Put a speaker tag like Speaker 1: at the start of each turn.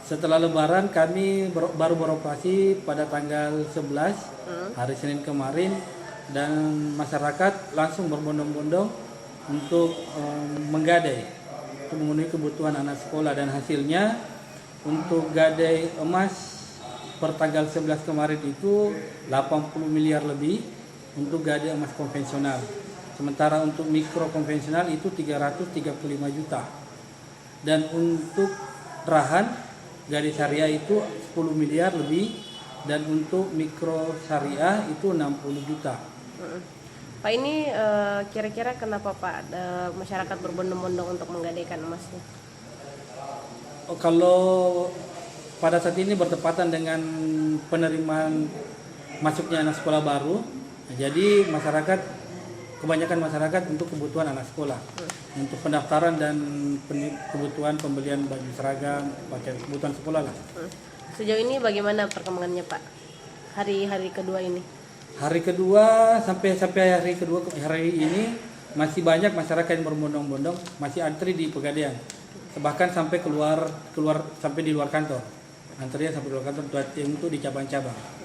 Speaker 1: Setelah Lebaran kami baru beroperasi pada tanggal 11 hari Senin kemarin, dan masyarakat langsung berbondong-bondong untuk menggadai untuk memenuhi kebutuhan anak sekolah, dan hasilnya untuk gadai emas per tanggal 11 kemarin itu 80 miliar lebih untuk gadai emas konvensional. Sementara untuk mikro konvensional itu 335 juta. Dan untuk rahan gadai syariah itu 10 miliar lebih, dan untuk mikro syariah itu 60 juta.
Speaker 2: Pak, ini kira-kira kenapa Pak masyarakat berbondong-bondong untuk menggadaikan emasnya?
Speaker 1: Kalau pada saat ini bertepatan dengan penerimaan masuknya anak sekolah baru, jadi kebanyakan masyarakat untuk kebutuhan anak sekolah, untuk pendaftaran dan kebutuhan pembelian baju seragam, pakaian kebutuhan sekolah lah.
Speaker 2: Sejauh ini bagaimana perkembangannya Pak hari-hari kedua ini?
Speaker 1: Hari kedua sampai hari ini masih banyak masyarakat yang berbondong-bondong, masih antri di Pegadaian, bahkan sampai keluar sampai di luar kantor, antrinya sampai di luar kantor untuk di cabang-cabang.